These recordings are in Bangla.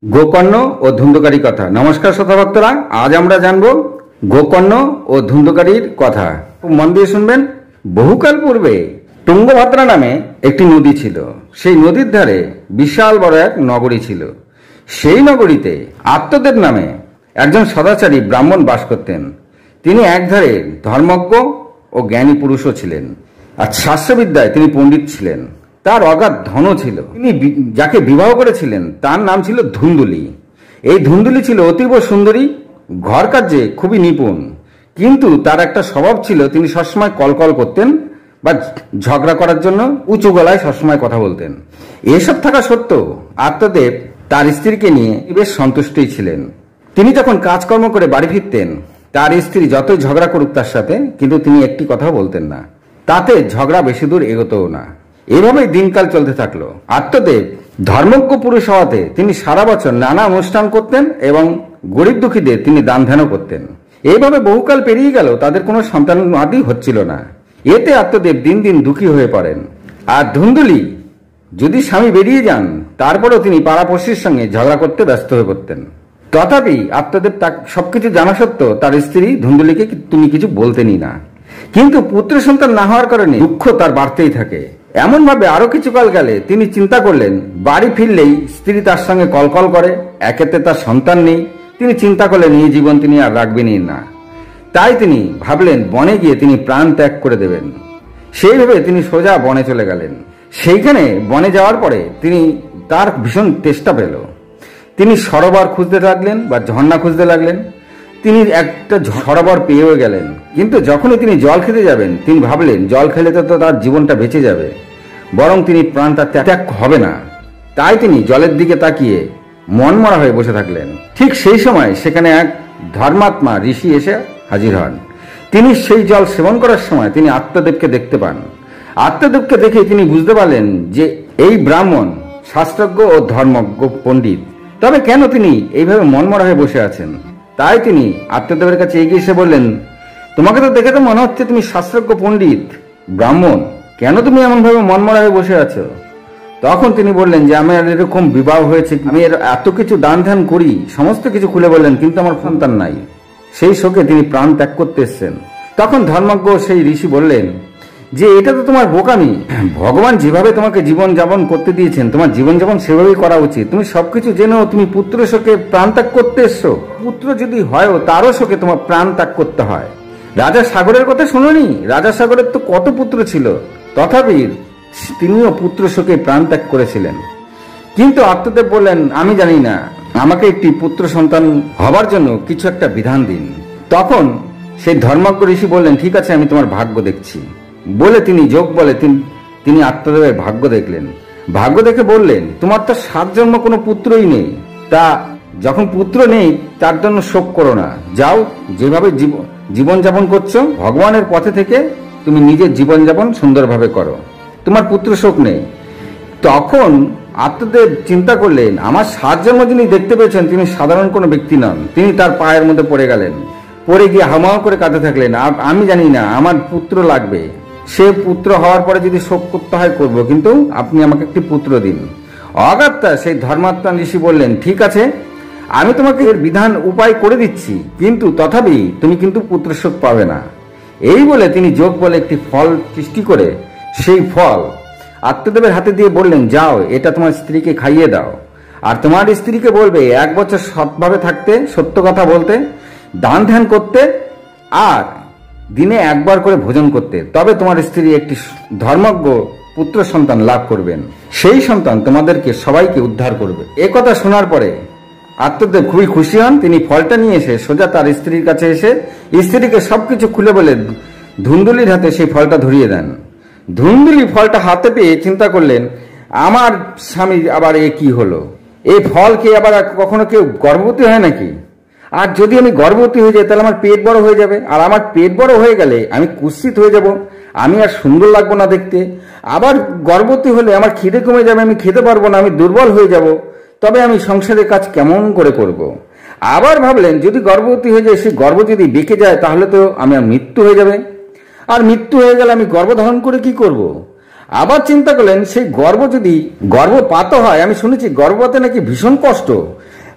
গোকর্ণ ও ধুন্ধুকারী কথা। নমস্কার শ্রোতা ভক্তরা, আজ আমরা জানবো গোকর্ণ ও ধুন্ধুকারীর কথা। মন দিয়ে শুনবেন। বহুকাল পূর্বে তুঙ্গভদ্রা নামে একটি নদী ছিল। সেই নদীর ধারে বিশাল বড় এক নগরী ছিল। সেই নগরীতে আত্মদেব নামে একজন সদাচারী ব্রাহ্মণ বাস করতেন। তিনি একধারে ধর্মজ্ঞ ও জ্ঞানী পুরুষও ছিলেন, আর শাস্ত্রবিদ্যায় তিনি পণ্ডিত ছিলেন। তার অগাধ ধনও ছিল। তিনি যাকে বিবাহ করেছিলেন তার নাম ছিল ধুন্দুলি। এই ধুন্দুলি ছিল অতীব সুন্দরী, ঘর কার্যে খুবই নিপুণ। কিন্তু তার একটা স্বভাব ছিল, তিনি সবসময় কলকল করতেন বা ঝগড়া করার জন্য উঁচু গলায় সবসময় কথা বলতেন। এসব থাকা সত্ত্বেও আত্মদেব তার স্ত্রীকে নিয়ে বেশ সন্তুষ্টই ছিলেন। তিনি যখন কাজকর্ম করে বাড়ি ফিরতেন, তার স্ত্রী যতই ঝগড়া করুক তার সাথে, কিন্তু তিনি একটি কথাও বলতেন না। তাতে ঝগড়া বেশি দূর এগোতেও না। এভাবেই দিনকাল চলতে থাকলো। আত্মদেব ধর্মজ্ঞ পুরুষ হওয়াতে তিনি সারা বছর নানা অনুষ্ঠান করতেন এবং গরিব দুঃখীদের তিনি দান ধ্যানও করতেন। এইভাবে বহুকাল পেরিয়ে গেল, তাদের কোনো সন্তান আদি হচ্ছিল না। এতে আত্মদেব দিন দিন দুঃখী হয়ে পড়েন। আর ধুন্দুলি যদি স্বামী বেরিয়ে যান, তারপরেও তিনি পাড়াপড়শির সঙ্গে ঝগড়া করতে ব্যস্ত হয়ে পড়তেন। তথাপি আত্মদেব তা সবকিছু জানা সত্ত্বেও তার স্ত্রী ধুন্দুলিকে তিনি কিছু বলতেনই না। কিন্তু পুত্র সন্তান না হওয়ার কারণে দুঃখ তার বাড়তেই থাকে। এমন ভাবে আরো কিছুকাল গেলে তিনি চিন্তা করলেন, বাড়ি ফিরলেই স্ত্রী তার সঙ্গে কলকল করে, একেতে তার সন্তান নেই। তিনি চিন্তা করলেন এই জীবন তিনি আর রাখবেনই না। তাই তিনি ভাবলেন বনে গিয়ে তিনি প্রাণ ত্যাগ করে দেবেন। সেইভাবে তিনি সোজা বনে চলে গেলেন। সেইখানে বনে যাওয়ার পরে তিনি তার ভীষণ তেষ্টা পেল। তিনি সরোবর খুঁজতে লাগলেন বা ঝর্ণা খুঁজতে লাগলেন। তিনি একটা সরোবর পেয়েও গেলেন, কিন্তু যখনই তিনি জল খেতে যাবেন, তিনি ভাবলেন জল খেলে তো তার জীবনটা বেঁচে যাবে, বরং তিনি প্রাণটা ত্যাগ হবে না। তাই তিনি জলের দিকে তাকিয়ে মনমরা হয়ে বসে থাকলেন। ঠিক সেই সময় সেখানে এক ধর্মাত্মা ঋষি এসে হাজির হন। তিনি সেই জল সেবন করার সময় তিনি আত্মদেবকে দেখতে পান। আত্মদেবকে দেখে তিনি বুঝতে পারলেন যে এই ব্রাহ্মণ শাস্ত্রজ্ঞ ও ধর্মজ্ঞ পণ্ডিত। তবে কেন তিনি এইভাবে মনমরা হয়ে বসে আছেন? তাই তিনি আত্মদেবের কাছে এগিয়ে এসে বললেন, তোমাকে তো দেখে তো মনে হচ্ছে তুমি শাস্ত্রজ্ঞ পণ্ডিত ব্রাহ্মণ, কেন তুমি এমন ভাবে মনমরা হয়ে বসে আছো? তখন তিনি বললেন যে আমার এরকম বিবাহ হয়েছে, আমি এত কিছু দান ধ্যান করি, সমস্ত কিছু খুলে বললেন, কিন্তু আমার সন্তান নাই। সেই শোকে তিনি প্রাণ ত্যাগ করতে এসছেন। তখন ধর্মজ্ঞ সেই ঋষি বললেন যে এটা তো তোমার বোকামি। ভগবান যেভাবে তোমাকে জীবন যাপন করতে দিয়েছেন, তোমার জীবন যাপন সেভাবেই করা উচিত। তুমি সবকিছু জেনেও তুমি পুত্র শোকে প্রাণ ত্যাগ করতে এসছো। পুত্র যদি হয়ও তারও শোকে তোমার প্রাণ ত্যাগ করতে হয়। রাজা সাগরের কথা শুনোনি? রাজা সাগরের তো কত পুত্র ছিল, তথাপি তিনিও পুত্র শোকে প্রাণ ত্যাগ করেছিলেন। কিন্তু আত্মদেব বললেন, আমি জানি না, আমাকে একটি পুত্র সন্তান হবার জন্য কিছু একটা বিধান দিন। তখন সেই ধর্মজ্ঞ ঋষি বললেন, ঠিক আছে, আমি তোমার ভাগ্য দেখছি বলে তিনি যোগ বলে তিনি আত্মদেবের ভাগ্য দেখলেন। ভাগ্য দেখে বললেন, তোমার তো 7 জন্ম কোনো পুত্রই নেই। তা যখন পুত্র নেই তার জন্য শোক করো না, যাও যেভাবে জীবন যাপন করছো ভগবানের পথে থেকে তুমি নিজের জীবন যাপন সুন্দরভাবে করো, তোমার পুত্র শোক নেই। তখন আত্মদেব চিন্তা করলেন, আমার 7 জন্ম যিনি দেখতে পেয়েছেন তিনি সাধারণ কোনো ব্যক্তি নন। তিনি তার পায়ের মধ্যে পড়ে গেলেন, পড়ে গিয়ে হামাও করে কাঁদতে থাকলেন, আমি জানি না, আমার পুত্র লাগবে। সে পুত্র হওয়ার পরে যদি শোক করতে হয় করবো, কিন্তু আপনি আমাকে একটি পুত্র দিন। অগাত্তা সেই ধর্মাত্মা ঋষি বললেন, ঠিক আছে, আমি তোমাকে এর বিধান উপায় করে দিচ্ছি, কিন্তু তথাপি তুমি কিন্তু পুত্র শোক পাবে না। এই বলে তিনি যোগ বলে একটি ফল সৃষ্টি করে সেই ফল আত্মদেবের হাতে দিয়ে বললেন, যাও এটা তোমার স্ত্রীকে খাইয়ে দাও, আর তোমার স্ত্রীকে বলবে 1 বছর সৎভাবে থাকতে, সত্য কথা বলতে, দান ধ্যান করতে, আর দিনে 1 বার করে ভোজন করতে, তবে তোমার স্ত্রী একটি ধর্মজ্ঞ পুত্র সন্তান লাভ করবেন। সেই সন্তান তোমাদেরকে সবাইকে উদ্ধার করবে। একথা শোনার পরে আত্মদেব খুবই খুশি হন। তিনি ফলটা নিয়ে এসে সোজা তার স্ত্রীর কাছে এসে স্ত্রীকে সবকিছু খুলে বলে ধুন্দুলির হাতে সেই ফলটা ধরিয়ে দেন। ধুন্দুলি ফলটা হাতে পেয়ে চিন্তা করলেন, আমার স্বামী আবার এ কি হলো? এই ফল খেয়ে আবার কখনো কেউ গর্ভবতী হয় নাকি? আর যদি আমি গর্ভবতী হয়ে যাই তাহলে আমার পেট বড় হয়ে যাবে, আর আমার পেট বড় হয়ে গেলে আমি কুৎসিত হয়ে যাব, আমি আর সুন্দর লাগবো না দেখতে। আবার গর্ভবতী হলে আমার খিদে কমে যাবে, আমি খেতে পারবো না, আমি দুর্বল হয়ে যাব, তবে আমি সংসারের কাজ কেমন করে করব। আবার ভাবলেন, যদি গর্ভবতী হয়ে যায়, সেই গর্ভ যদি বেঁকে যায় তাহলে তো আমার মৃত্যু হয়ে যাবে, আর মৃত্যু হয়ে গেলে আমি গর্ভধারণ করে কি করব? আবার চিন্তা করলেন সেই যদি গর্ভপাত হয়, আমি শুনেছি গর্ভপাতে নাকি ভীষণ কষ্ট,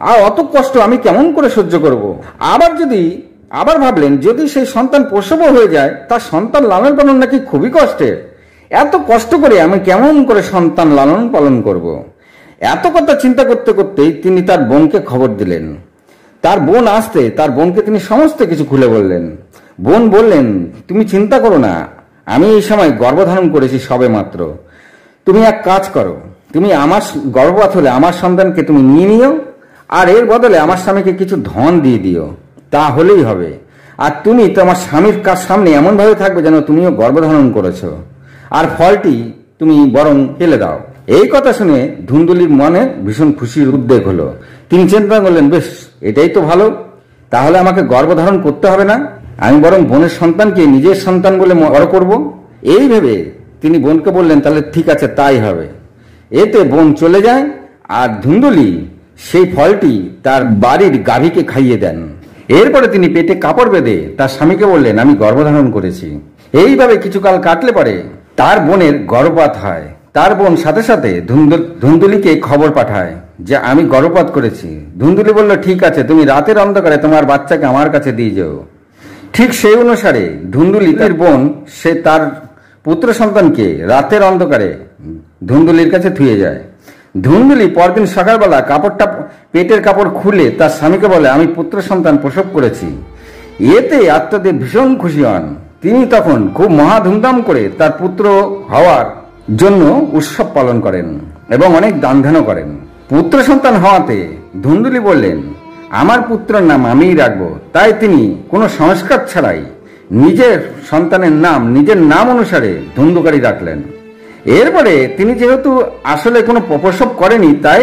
আর অত কষ্ট আমি কেমন করে সহ্য করব। আবার ভাবলেন যদি সেই সন্তান প্রসবও হয়ে যায়, তার সন্তান লালন পালন নাকি খুবই কষ্টের, এত কষ্ট করে আমি কেমন করে সন্তান লালন পালন করব। এত কথা চিন্তা করতে করতেই তিনি তার বোনকে খবর দিলেন। তার বোন আসতে তার বোনকে তিনি সমস্ত কিছু খুলে বললেন। বোন বললেন, তুমি চিন্তা করো না, আমি এই সময় গর্ভধারণ করেছি সবে মাত্র। তুমি এক কাজ করো, তুমি আমার গর্ভপাত হলে আমার সন্তানকে তুমি নিয়ে নিও, আর এর বদলে আমার স্বামীকে কিছু ধন দিয়ে দিও, তা হলেই হবে। আর তুমি তোমার স্বামীর সামনে এমনভাবে থাকবে যেন তুমিও গর্ভধারণ করেছো, আর ফলটি তুমি বরং ফেলে দাও। এই কথা শুনে ধুন্দুলির মনে ভীষণ খুশির উদ্বেগ হলো। তিনি চিন্তা করলেন, বেশ, এটাই তো ভালো, তাহলে আমাকে গর্ভধারণ করতে হবে না, আমি বরং বোনের সন্তানকে নিজের সন্তান বলে বড় করব। এই ভেবে তিনি বোনকে বললেন, তাহলে ঠিক আছে, তাই হবে। এতে বোন চলে যায়, আর ধুন্দুলি সেই ফলটি তার বাড়ির গাভীকে খাইয়ে দেন। এরপরে তিনি পেটে কাপড় বেঁধে তার স্বামীকে বললেন, আমি গর্ভধারণ করেছি। এইভাবে কিছুকাল কাটলে পরে তার বোনের গর্ভপাত হয়। তার বোন সাথে সাথে ধুন্দুলিকে খবর পাঠায় যে আমি গর্ভপাত করেছি। ধুন্দুলি বলল, ঠিক আছে, তুমি রাতের অন্ধকারে তোমার বাচ্চাকে আমার কাছে দিয়ে যাও। ঠিক সেই অনুসারে ধুন্দুলির বোন সে তার পুত্র সন্তানকে রাতের অন্ধকারে ধুন্দুলির কাছে থুয়ে যায়। ধুন্দুলি পরদিন সকালবেলা পেটের কাপড় খুলে তার স্বামীকে বলে, আমি পুত্র সন্তান প্রসব করেছি। এতে আত্মদেব ভীষণ খুশি হন। তিনি তখন খুব মহা ধুমধাম করে তার পুত্র হওয়ার জন্য উৎসব পালন করেন এবং অনেক দান ধ্যানও করেন। পুত্র সন্তান হওয়াতে ধুন্দুলি বললেন, আমার পুত্রের নাম আমিই রাখবো। তাই তিনি কোনো সংস্কার ছাড়াই নিজের সন্তানের নাম নিজের নাম অনুসারে ধুন্দুকারী রাখলেন। এরপরে তিনি যেহেতু আসলে কোনো প্রসব করেনি, তাই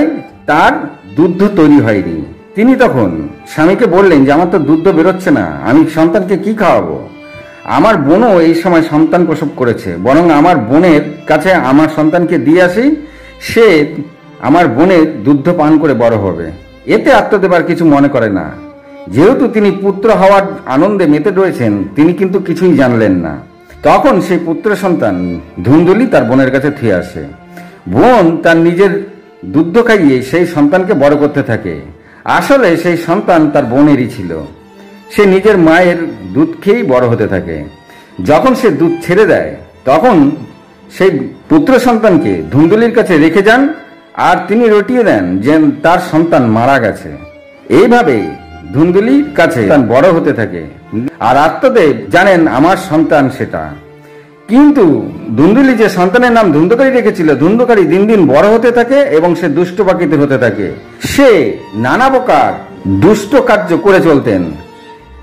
তার দুধ তৈরি হয়নি। তিনি তখন স্বামীকে বললেন যে আমার তো দুধ বেরোচ্ছে না, আমি সন্তানকে কি খাওয়াবো। আমার বোনও এই সময় সন্তান প্রসব করেছে, বরং আমার বোনের কাছে আমার সন্তানকে দিয়ে আসি, সে আমার বোনের দুধ পান করে বড় হবে। এতে আত্মদেব আর কিছু মনে করে না। যেহেতু তিনি পুত্র হওয়ার আনন্দে মেতে রয়েছেন, তিনি কিন্তু কিছুই জানলেন না। তখন সেই পুত্র সন্তান ধুন্দুলি তার বোনের কাছে থুয়ে আসে। বোন তার নিজের দুধ খাইয়ে সেই সন্তানকে বড় করতে থাকে। আসলে সেই সন্তান তার বোনেরই ছিল। সে নিজের মায়ের দুধ খেয়েই বড় হতে থাকে। যখন সে দুধ ছেড়ে দেয়, তখন সেই পুত্র সন্তানকে ধুন্দুলির কাছে রেখে যান, আর তিনি রটিয়ে দেন যে তার সন্তান মারা গেছে। এইভাবে ধুন্দুলির কাছে বড় হতে থাকে, আর আত্মদেব জানেন আমার সন্তান সেটা। কিন্তু ধুন্দুলি যে সন্তানের নাম ধুন্দুকারী রেখেছিল, ধুন্দুকারী দিন দিন বড় হতে থাকে এবং সে দুষ্ট প্রকৃতির হতে থাকে। সে নানা প্রকার দুষ্ট কার্য করে চলতেন।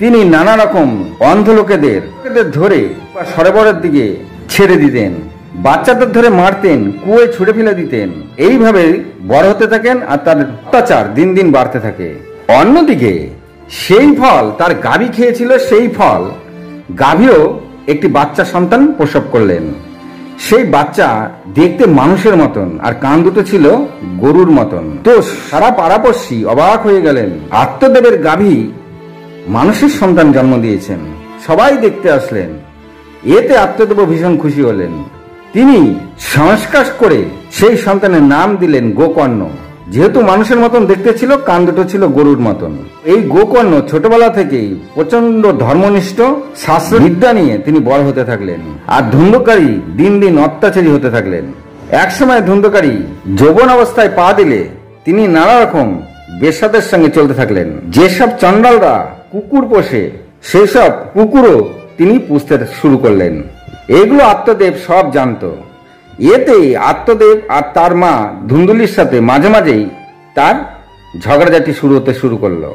তিনি নানা রকম অন্ধ লোকেদের ধরে সরোবরের দিকে ছেড়ে দিতেন, বাচ্চাদের ধরে মারতেন, কুয়োয় ছুড়ে ফেলে দিতেন। এইভাবে বড় হতে থাকেন, আর তার অত্যাচার দিন দিন বাড়তে থাকে। অন্যদিকে সেই ফল তার গাভী খেয়েছিল, সেই ফল গাভীও একটি বাচ্চা সন্তান প্রসব করলেন। সেই বাচ্চা দেখতে মানুষের মতন, আর কান দুটো ছিল গরুর মতন। তো সারা পাড়াপড়শি অবাক হয়ে গেলেন, আত্মদেবের গাভী মানুষের সন্তান জন্ম দিয়েছেন। সবাই দেখতে আসলেন। এতে আত্মদেব ভীষণ খুশি হলেন। তিনি সংস্কার করে সেই সন্তানের নাম দিলেন গোকর্ণ। যেহেতু মানুষের মতন দেখতে ছিল, কান দুটো ছিল গরুর মতন। এই গোকর্ণ ছোটবেলা থেকেই প্রচন্ড ধর্মনিষ্ঠ, শাস্ত্র বিদ্যা নিয়ে তিনি বড় হতে থাকলেন। আর ধুন্দুকারী দিন দিন অত্যাচারী হতে থাকলেন। একসময় ধুন্দুকারী যৌবন অবস্থায় পা দিলে তিনি নানা রকম বেশ্যাদের সঙ্গে চলতে থাকলেন। যেসব চণ্ডালরা কুকুর পোষে, সেই সব কুকুরও তিনি পুষতে শুরু করলেন। এগুলো আত্মদেব সব জানত। এতে আত্মদেব আর তার মা ধুন্দুলির সাথে মাঝে মাঝেই তার ঝগড়াঝাটি শুরু করলো।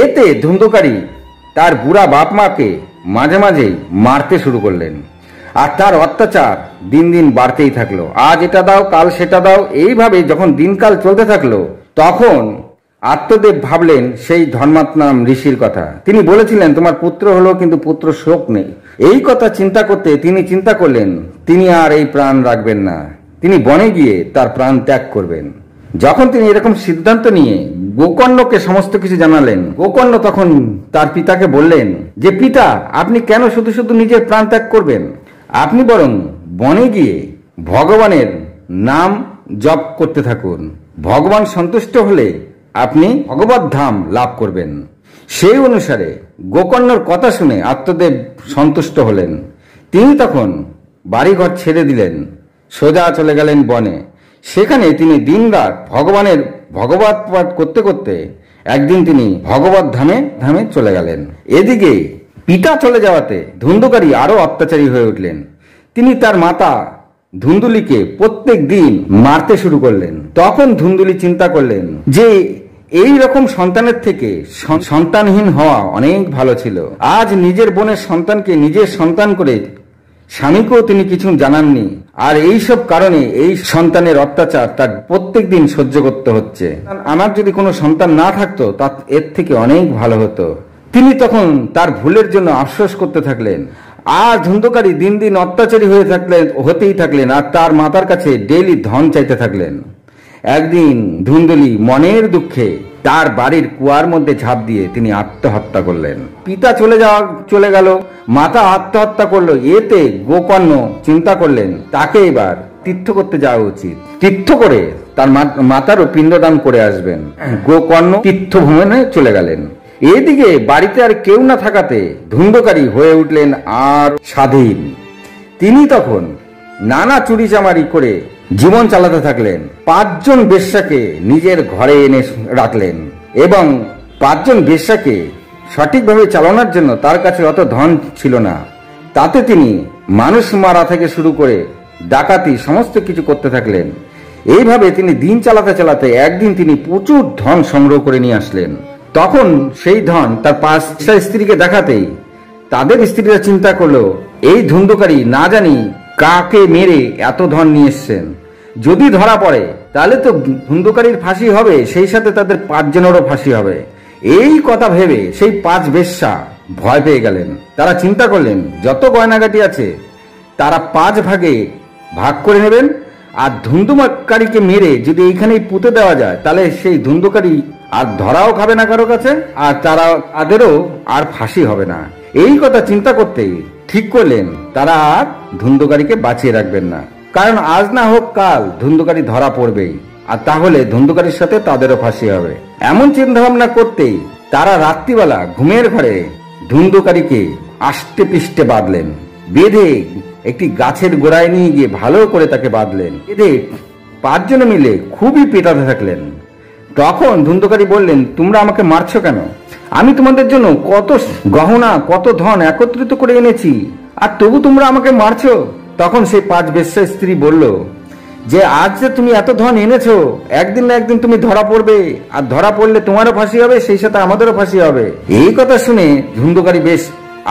এতে ধুন্দুকারী তার বুড়া বাপ মাকে মাঝে মাঝেই মারতে শুরু করলেন, আর তার অত্যাচার দিন দিন বাড়তেই থাকলো। আজ এটা দাও, কাল সেটা দাও। এইভাবে যখন দিনকাল চলতে থাকলো, তখন আত্মদেব ভাবলেন সেই ধর্মাত্মাম ঋষির কথা। তিনি বলেছিলেন, তোমার পুত্র হলো, কিন্তু পুত্র শোক নেই। এই কথা চিন্তা করতে তিনি চিন্তা করলেন তিনি আর এই প্রাণ রাখবেন না, তিনি বনে গিয়ে তার প্রাণ ত্যাগ করবেন। যখন তিনি এরকম সিদ্ধান্ত নিয়ে গোকর্ণকে সমস্ত কিছু জানালেন, গোকর্ণ তখন তার পিতাকে বললেন যে, পিতা, আপনি কেন শুধু শুধু নিজের প্রাণ ত্যাগ করবেন? আপনি বরং বনে গিয়ে ভগবানের নাম জপ করতে থাকুন। ভগবান সন্তুষ্ট হলে আপনি ভগবত ধাম লাভ করবেন। সেই অনুসারে গোকর্ণর কথা শুনে আত্মদেব সন্তুষ্ট হলেন। তিনি তখন বাড়িঘর ছেড়ে দিলেন, সোজা চলে গেলেন বনে। সেখানে তিনি দিনরাত ভগবানের ভগবত পাঠ করতে করতে একদিন তিনি ভগবত ধামে চলে গেলেন। এদিকে পিতা চলে যাওয়াতে ধুন্ধুকারী আরো অত্যাচারী হয়ে উঠলেন। তিনি তার মাতা ধুন্দুলিকে প্রত্যেক দিন মারতে শুরু করলেন। তখন ধুন্দুলি চিন্তা করলেন যে এই রকম সন্তানের থেকে সন্তানহীন হওয়া অনেক ভালো ছিল। আজ নিজের বোনের সন্তানকে নিজের সন্তান করে স্বামীকেও তিনি কিছু জানাননি, আর এইসব কারণে এই সন্তানের অত্যাচার তার প্রত্যেক দিন সহ্য করতে হচ্ছে। আমার যদি কোনো সন্তান না থাকতো তা এর থেকে অনেক ভালো হতো। তিনি তখন তার ভুলের জন্য আফসোস করতে থাকলেন। আর ধুন্ধুকারী দিন দিন অত্যাচারী হতেই থাকলেন, আর তার মাতার কাছে ডেইলি ধন চাইতে থাকলেন। একদিন ধুন্দুলি মনের দুঃখে তার বাড়ির কুয়ার মধ্যে ঝাঁপ দিয়ে তিনি আত্মহত্যা করলেন। পিতা চলে গেল, মাতা আত্মহত্যা করলো। এতে গোকর্ণ চিন্তা করলেন তাকে এবার তীর্থ করতে যাওয়া উচিত। তীর্থ করে তার মাতারও পিণ্ডদান করে আসবেন। গোকর্ণ তীর্থ ভ্রমণে চলে গেলেন। এদিকে বাড়িতে আর কেউ না থাকাতে ধুন্ধুকারী হয়ে উঠলেন আর স্বাধীন। তিনি তখন নানা চুরিচামারি করে জীবন চালাতে থাকলেন। 5 জন বেশ্যাকে নিজের ঘরে এনে রাখলেন এবং 5 জন বেশ্যাকে সঠিকভাবে চালানোর জন্য তার কাছে অত ধন ছিল না। তাতে তিনি মানুষ মারা থেকে শুরু করে ডাকাতি সমস্ত কিছু করতে থাকলেন। এইভাবে তিনি দিন চালাতে চালাতে একদিন তিনি প্রচুর ধন সংগ্রহ করে নিয়ে আসলেন। তখন সেই ধন তার 5টা স্ত্রীকে দেখাতেই তাদের স্ত্রীরা চিন্তা করলো এই ধুন্ধুকারী না জানি কাকে মেরে এত ধন নিয়ে এসছেন। যদি ধরা পড়ে তাহলে তো ধুন্ধুকারীর ফাঁসি হবে, সেই সাথে তাদের 5 জনেরও ফাঁসি হবে। এই কথা ভেবে সেই 5 বেশ্যা ভয় পেয়ে গেলেন। তারা চিন্তা করলেন যত গয়নাগাটি আছে তারা 5 ভাগে ভাগ করে নেবেন, আর ধুন্ধুকারীকে মেরে যদি এইখানেই পুঁতে দেওয়া যায় তাহলে সেই ধুন্ধুকারী আর ধরাও খাবে না কারো কাছে, আর তাদেরও আর ফাঁসি হবে না। এই কথা চিন্তা করতেই ঠিক করলেন তারা আর ধুন্ধুকারীকে বাঁচিয়ে রাখবেন না, কারণ আজ না হোক কাল ধুন্ধুকারী ধরা পড়বেই, আর তাহলে ধুন্ধুকারীর সাথে তাদেরও ফাঁসি হবে। এমন চিন্তা ভাবনা করতেই তারা রাত্রিবেলা ঘুমের ঘরে ধুন্ধুকারীকে আষ্টে পিষ্টে বাঁধলেন। বেঁধে একটি গাছের গোড়ায় নিয়ে গিয়ে ভালো করে তাকে বাঁধলেন। বেঁধে 5 জনে মিলে খুবই পেটাতে থাকলেন। তখন ধুন্ধুকারী বললেন, তোমরা আমাকে মারছো কেন? আমি তোমাদের জন্য কত গহনা কত ধন একত্রিত করে এনেছি, আর তবু তোমরা আমাকে মারছো। তখন সেই 5 বেশ্যা স্ত্রী বলল যে আজ যে তুমি এত ধন এনেছো, একদিন না একদিন তুমি ধরা পড়বে, আর ধরা পড়লে তোমারও ফাঁসি হবে, সেই সাথে আমাদেরও ফাঁসি হবে। এই কথা শুনে ধুন্ধুকারী বেশ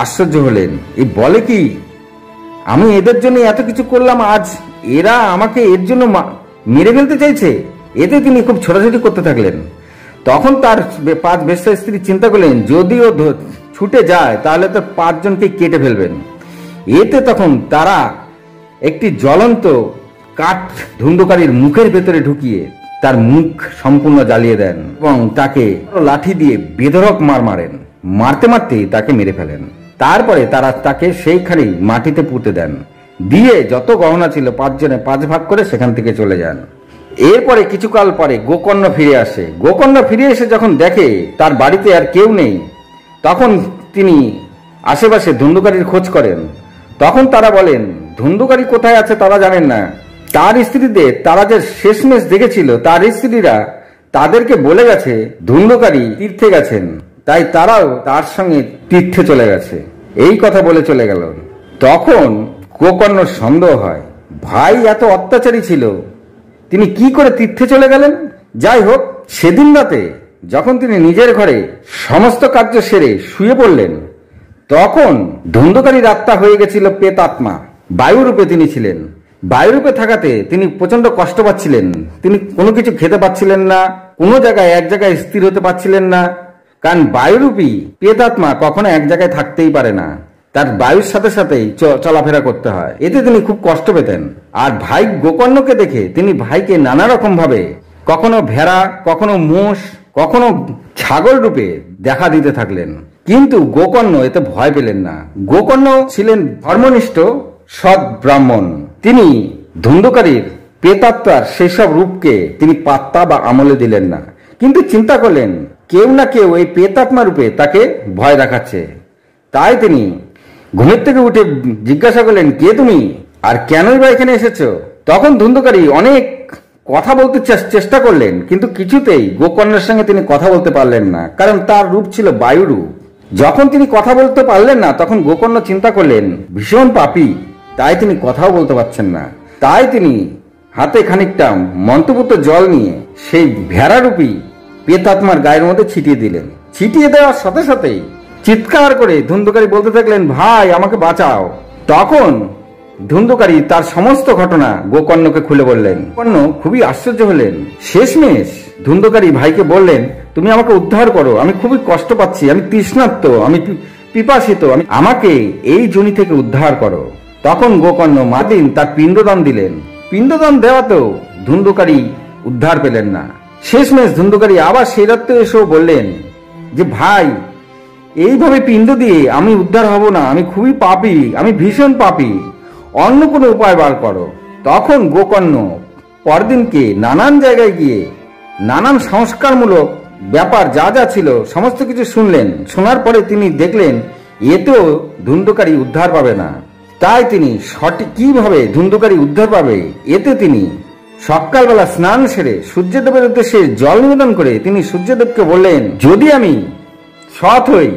আশ্চর্য হলেন। এই বলে কি, আমি এদের জন্য এত কিছু করলাম, আজ এরা আমাকে এর জন্য মেরে ফেলতে চাইছে। এতে তিনি খুব ছোটাছুটি করতে থাকলেন। তখন তার 5 বেশ্যা স্ত্রী চিন্তা করলেন যদিও ছুটে যায় তাহলে তো 5 জনকে কেটে ফেলবেন। এতে তখন তারা একটি জ্বলন্ত কাঠ ধুন্ধুকারীর মুখের ভেতরে ঢুকিয়ে তার মুখ সম্পূর্ণ জ্বালিয়ে দেন এবং তাকে লাঠি দিয়ে বেধড়ক মারেন। মারতে মারতেই তাকে মেরে ফেলেন। তারপরে তারা তাকে সেইখানে মাটিতে পুঁতে দেন, দিয়ে যত গহনা ছিল 5 জনে 5 ভাগ করে সেখান থেকে চলে যান। এরপরে কিছুকাল পরে গোকর্ণ ফিরে আসে। গোকর্ণ ফিরে এসে যখন দেখে তার বাড়িতে আর কেউ নেই, তখন তিনি আশেপাশে ধুন্ধুকারীর খোঁজ করেন। তখন তারা বলেন ধুন্ধুকারী কোথায় আছে তারা জানেন না। তার স্ত্রীদের তারা যে শেষমেশ দেখেছিল তার স্ত্রীরা তাদেরকে বলে গেছে ধুন্ধুকারী তীর্থে গেছেন, তাই তারাও তার সঙ্গে তীর্থে চলে গেছে। এই কথা বলে চলে গেল। তখন গোকর্ণ সন্দেহ হয়, ভাই এত অত্যাচারী ছিল, তিনি কি করে তীর্থে চলে গেলেন? যাই হোক, সেদিন রাতে যখন তিনি নিজের ঘরে সমস্ত কার্য সেরে শুয়ে পড়লেন, তখন ধুন্ধুকারীর আত্মা হয়ে গেছিল প্রেতাত্মা। বায়ুরূপে তিনি ছিলেন। বায়ুরূপে থাকাতে তিনি প্রচন্ড কষ্ট পাচ্ছিলেন। তিনি কোনো কিছু খেতে পাচ্ছিলেন না, কোনো জায়গায় এক জায়গায় স্থির হতে পারছিলেন না, কারণ বায়ুরূপী প্রেতাত্মা কখনো এক জায়গায় থাকতেই পারে না, তার বায়ুর সাথে সাথেই চলাফেরা করতে হয়। এতে তিনি খুব কষ্ট পেতেন। আর ভাই গোকর্ণকে দেখে তিনি ভাইকে নানা রকম ভাবে কখনো ভেড়া, কখনো মোষ, কখনো ছাগল রূপে দেখা দিতে থাকলেন। কিন্তু গোকর্ণ এতে ভয় পেলেন না। গোকর্ণ ছিলেন ধর্মনিষ্ঠ সৎ ব্রাহ্মণ। তিনি ধুন্ধুকারীর প্রেতাত্মার সেসব রূপকে তিনি পাত্তা বা আমলে দিলেন না, কিন্তু চিন্তা করলেন কেউ না কেউ এই প্রেতাত্মা রূপে তাকে ভয় দেখাচ্ছে। তাই তিনি ঘুমের থেকে উঠে জিজ্ঞাসা করলেন, কে তুমি, আর কেনই বা এখানে এসেছো? তখন ধুন্ধুকারী অনেক কথা বলতে চেষ্টা করলেন, কিন্তু কিছুতেই গোকর্ণের সঙ্গে তিনি কথা বলতে পারলেন না, কারণ তার রূপ ছিল বায়ুরূপ। যখন তিনি কথা বলতে পারলেন না, তখন গোকর্ণ চিন্তা করলেন ভীষণ পাপী, তাই তিনি কথাও বলতে পারছেন না। তাই তিনি হাতে খানিকটা মন্ত্রপুত জল নিয়ে সেই ভেড়ারূপী প্রেতাত্মার গায়ের মধ্যে ছিটিয়ে দিলেন। ছিটিয়ে দেওয়ার সাথে সাথেই চিৎকার করে ধুন্ধুকারী বলতে থাকলেন, ভাই আমাকে বাঁচাও। তখন ধুন্ধুকারী তার সমস্ত ঘটনা গোকর্ণকে খুলে বললেন। গোকর্ণ খুবই আশ্চর্য হলেন। শেষমেশ ধুন্ধুকারী ভাইকে বললেন, তুমি আমাকে উদ্ধার করো, আমি খুবই কষ্ট পাচ্ছি, আমি তৃষ্ণার্ত, আমি পিপাসিত, আমাকে এই জনি থেকে উদ্ধার করো। তখন গোকর্ণ মাদিন তার পিণ্ডদান দিলেন। পিণ্ডদান দেওয়াতেও ধুন্ধুকারী উদ্ধার পেলেন না। শেষমেশ ধুন্ধুকারী আবার সেই রাত্রে এসেও বললেন যে, ভাই এইভাবে পিণ্ড দিয়ে আমি উদ্ধার হব না, আমি খুবই পাপী, আমি ভীষণ পাপী, অন্য কোনো উপায় বার করো। তখন গোকর্ণ পরদিনকে নানান জায়গায় গিয়ে নানান সংস্কারমূলক ব্যাপার যা যা ছিল সমস্ত কিছু শুনলেন। শোনার পরে তিনি দেখলেন এতেও ধুন্ধুকারী উদ্ধার পাবে না। তাই তিনি সঠিক কিভাবে ধুন্ধুকারী উদ্ধার পাবে, এতে তিনি সকালবেলা স্নান সেরে সূর্যদেবের উদ্দেশ্যে জল নিবেদন করে তিনি সূর্যদেবকে বললেন, যদি আমি সৎ হই,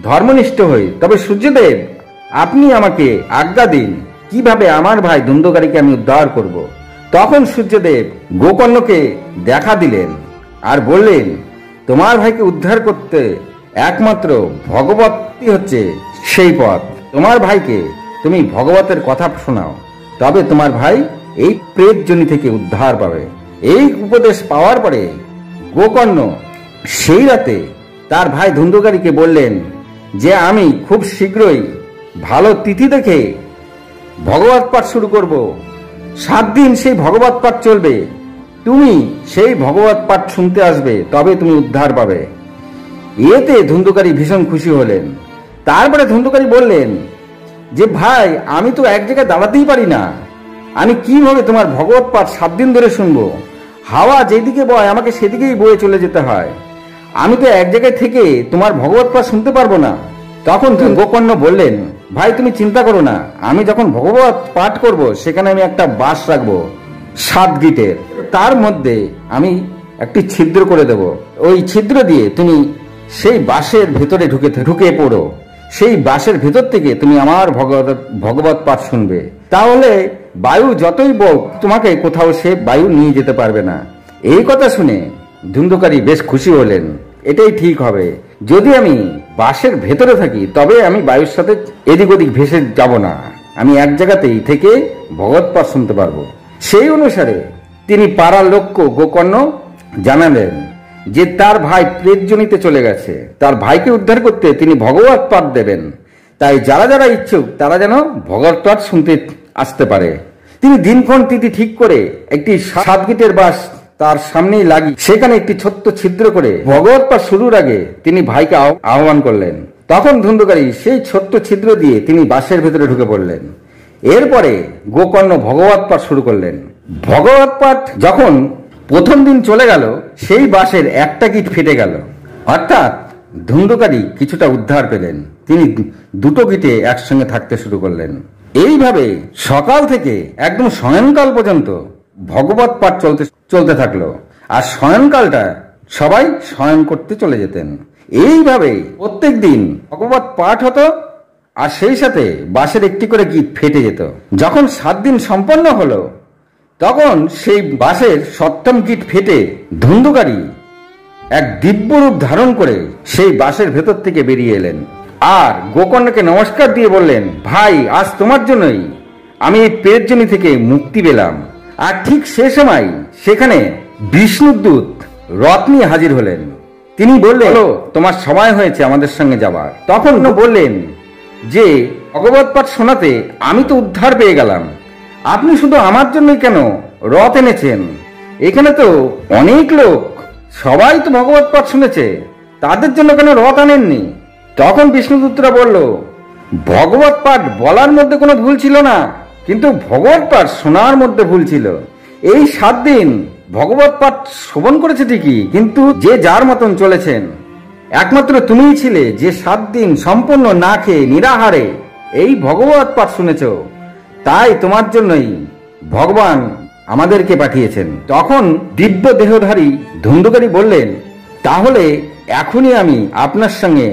ধর্মনিষ্ঠ হই, তবে সূর্যদেব আপনি আমাকে আজ্ঞা দিন কিভাবে আমার ভাই ধুন্ধুকারীকে আমি উদ্ধার করব। তখন সূর্যদেব গোকর্ণকে দেখা দিলেন আর বললেন, তোমার ভাইকে উদ্ধার করতে একমাত্র ভগবতই হচ্ছে সেই পথ। তোমার ভাইকে তুমি ভগবতের কথা শোনাও, তবে তোমার ভাই এই প্রেত জনি থেকে উদ্ধার পাবে। এই উপদেশ পাওয়ার পরে গোকর্ণ সেই রাতে তার ভাই ধুন্ধুকারীকে বললেন যে, আমি খুব শীঘ্রই ভালো তিথি দেখে ভগবত পাঠ শুরু করব। 7 দিন সেই ভগবত পাঠ চলবে, তুমি সেই ভগবত পাঠ শুনতে আসবে, তবে তুমি উদ্ধার পাবে। এতে ধুন্ধুকারী ভীষণ খুশি হলেন। তারপরে ধুন্ধুকারী বললেন যে, ভাই আমি তো এক জায়গায় দাঁড়াতেই পারি না, আমি কিভাবে তোমার ভগবত পাঠ 7 দিন ধরে শুনবো? হাওয়া যেদিকে বয় আমাকে সেদিকেই বয়ে চলে যেতে হয়, আমি তো এক জায়গায় থেকে তোমার ভগবত পাঠ শুনতে পারবো না। তখন গোকর্ণ বললেন, ভাই তুমি চিন্তা করো না, আমি যখন ভগবত পাঠ করব সেখানে আমি একটা বাঁশ রাখবো 7 গিটের, তার মধ্যে আমি একটি ছিদ্র করে দেব, ওই ছিদ্র দিয়ে তুমি সেই বাঁশের ভেতরে ঢুকে পড়ো, সেই বাঁশের ভেতর থেকে তুমি আমার ভগবত পাঠ শুনবে, তাহলে বায়ু যতই বক তোমাকে কোথাও সে বায়ু নিয়ে যেতে পারবে না। এই কথা শুনে ধুন্ধুকারী বেশ খুশি হলেন। এটাই ঠিক হবে, যদি আমি বাঁশের ভেতরে থাকি তবে আমি বায়ুর সাথে এদিক ওদিক ভেসে যাব না, আমি এক জায়গাতেই থেকে ভগবত পাঠ শুনতে পারবো। সেই অনুসারে তিনি পাড়ার লোককে গোকর্ণ জানালেন যে তার ভাই প্রেতজনিতে চলে গেছে, তার ভাইকে উদ্ধার করতে তিনি ভগবত পাঠ দেবেন, তাই যারা যারা ইচ্ছুক তারা যেন ভগবত পাঠ শুনতে আসতে পারে। তিনি দিনক্ষণ তিথি ঠিক করে একটি 7 গিটের বাঁশ তার সামনেই লাগিয়ে সেখানে একটি ছোট্ট ছিদ্র করে ভগবত পাঠ শুরুর আগে তিনি ভাইকে আহ্বান করলেন। তখন ধুন্ধুকারী সেই ছোট্ট ছিদ্র দিয়ে তিনি বাঁশের ভেতরে ঢুকে পড়লেন। এরপরে গোকর্ণ ভগবত পাঠ শুরু করলেন। ভগবত পাঠ যখন প্রথম দিন চলে গেল, সেই বাঁশের একটা গিট ফেটে গেল, অর্থাৎ ধুন্ধুকারী কিছুটা উদ্ধার পেলেন। তিনি 2টো গিটে একসঙ্গে থাকতে শুরু করলেন। এইভাবে সকাল থেকে একদম শয়নকাল পর্যন্ত ভগবত পাঠ চলতে থাকলো, আর শয়নকালটা সবাই শয়ন করতে চলে যেতেন। এইভাবে প্রত্যেক দিন ভগবত পাঠ হতো, আর সেই সাথে বাঁশের একটি করে গিট ফেটে যেত। যখন 7 দিন সম্পন্ন হলো, তখন সেই বাঁশের 7ম গিট ফেটে ধুন্ধুকারী এক দিব্যরূপ ধারণ করে সেই বাঁশের ভেতর থেকে বেরিয়ে এলেন, আর গোকর্ণকে নমস্কার দিয়ে বললেন, ভাই আজ তোমার জন্যই আমি এই প্রেতজনি থেকে মুক্তি পেলাম। আর ঠিক সে সময় সেখানে বিষ্ণুর দূত রথ নিয়ে হাজির হলেন। তিনি বললেন, তোমার সময় হয়েছে আমাদের সঙ্গে যাবার। তখন বললেন যে, ভগবত পাঠ শোনাতে আমি তো উদ্ধার পেয়ে গেলাম, আপনি শুধু আমার জন্যই কেন রথ এনেছেন? এখানে তো অনেক লোক, সবাই তো ভগবত পাঠ শুনেছে, তাদের জন্য কেন রথ আনেননি? তখন বিষ্ণুদূতরা বলল, ভগবত পাঠ বলার মধ্যে কোনো ভুল ছিল না, কিন্তু ভগবত পাঠ শোনার মধ্যে ভুল ছিল। এই 7 দিন ভগবত পাঠ শ্রবণ করেছে ঠিকই, কিন্তু যে যার মতন চলেছেন। একমাত্র তুমিই ছিলে যে 7 দিন সম্পূর্ণ না খেয়ে নিরাহারে এই ভগবত পাঠ শুনেছ। তাই তোমার জন্যই ভগবান আমাদেরকে পাঠিয়েছেন। তখন দিব্য দেহধারী ধুন্ধুকারী বললেন, তাহলে এখনই আমি আপনার সঙ্গে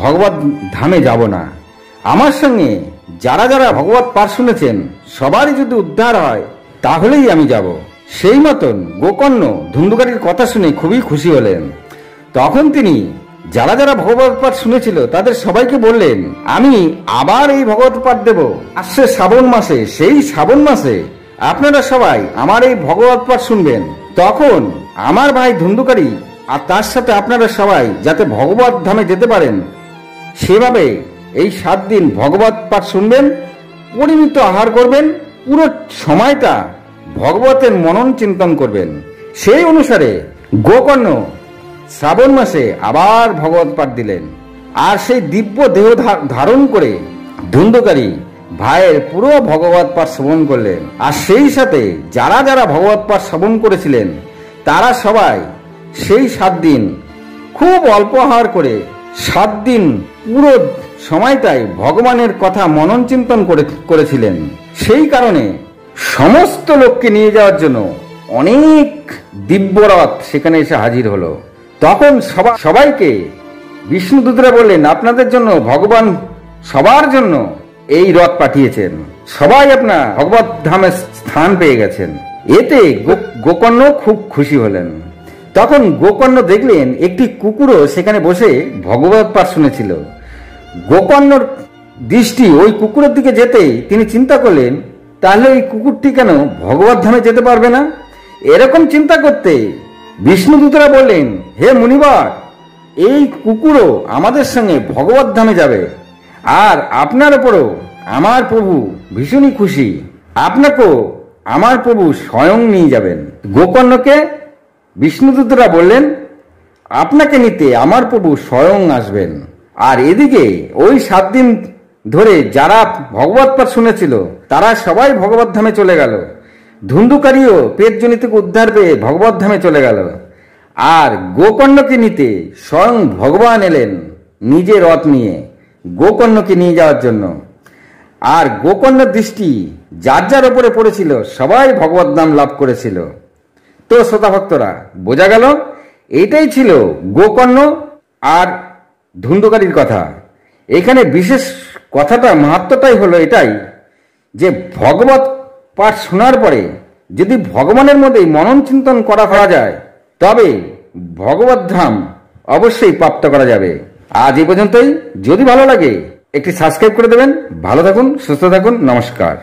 ভগবত ধামে যাব না। আমার সঙ্গে যারা যারা ভগবত পাঠ শুনেছেন সবারই যদি উদ্ধার হয় তাহলেই আমি যাব। সেই মতন গোকর্ণ ধুন্ধুকারীর কথা শুনে খুবই খুশি হলেন। তখন তিনি যারা যারা ভগবত পাঠ শুনেছিল তাদের সবাইকে বললেন, আমি আবার এই ভগবত পাঠ দেব আসছে শ্রাবণ মাসে। সেই শ্রাবণ মাসে আপনারা সবাই আমার এই ভগবত পাঠ শুনবেন। তখন আমার ভাই ধুন্ধুকারী আর তার সাথে আপনারা সবাই যাতে ভগবত ধামে যেতে পারেন সেভাবে এই 7 দিন ভগবত পাঠ শুনবেন, পরিমিত আহার করবেন, পুরো সময়টা ভগবতের মনন চিন্তন করবেন। সেই অনুসারে গোকর্ণ শ্রাবণ মাসে আবার ভগবত পাঠ দিলেন। আর সেই দিব্য দেহ ধারণ করে ধুন্ধুকারী ভাইয়ের পুরো ভগবত পাঠ শ্রবণ করলেন। আর সেই সাথে যারা যারা ভগবত পাঠ শ্রবণ করেছিলেন তারা সবাই সেই 7 দিন খুব অল্প আহার করে 7 দিন পুরো সময়টাই ভগবানের কথা মনন চিন্তন করেছিলেন। সেই কারণে সমস্ত লোককে নিয়ে যাওয়ার জন্য অনেক দিব্যরথ সেখানে এসে হাজির হলো। তখন সবাইকে বিষ্ণুদূতরা বললেন, আপনাদের জন্য ভগবান সবার জন্য এই রথ পাঠিয়েছেন, সবাই আপনার ভগবত ধামে স্থান পেয়ে গেছেন। এতে গোকর্ণ খুব খুশি হলেন। তখন গোকর্ণ দেখলেন একটি কুকুরও সেখানে বসে ভগবত পাঠ শুনেছিল। গোকর্ণর দৃষ্টি ওই কুকুরের দিকে যেতেই তিনি চিন্তা করলেন, তাহলে ওই কুকুরটি কেন ভগবত ধামে যেতে পারবে না? এরকম চিন্তা করতে বিষ্ণুদূতরা বললেন, হে মুনিবর, এই কুকুরও আমাদের সঙ্গে ভগবত ধামে যাবে। আর আপনার উপরও আমার প্রভু ভীষণই খুশি, আপনাকেও আমার প্রভু স্বয়ং নিয়ে যাবেন। গোকর্ণকে বিষ্ণুদূতরা বললেন, আপনাকে নিতে আমার প্রভু স্বয়ং আসবেন। আর এদিকে ওই 7 দিন ধরে যারা ভগবত পাঠ শুনেছিল তারা সবাই ভগবত ধামে চলে গেল। ধুন্ধুকারীও পেটজনি থেকে উদ্ধার পেয়ে ভগবত ধামে চলে গেল। আর গোকর্ণকে নিতে স্বয়ং ভগবান এলেন নিজে রথ নিয়ে গোকর্ণকে নিয়ে যাওয়ার জন্য। আর গোকর্ণের দৃষ্টি যার যার উপরে পড়েছিল সবাই ভগবত নাম লাভ করেছিল। তো শ্রোতা ভক্তরা, বোঝা গেল এটাই ছিল গোকর্ণ আর ধুন্ধুকারীর কথা। এখানে বিশেষ কথাটা মাহাত্ম্যটাই হলো এটাই যে ভগবত পাঠ শোনার পরে যদি ভগবানের মধ্যেই মনন চিন্তন করা যায় তবে ভগবত ধাম অবশ্যই প্রাপ্ত করা যাবে। আজ এই পর্যন্তই। যদি ভালো লাগে একটি সাবস্ক্রাইব করে দেবেন। ভালো থাকুন, সুস্থ থাকুন, নমস্কার।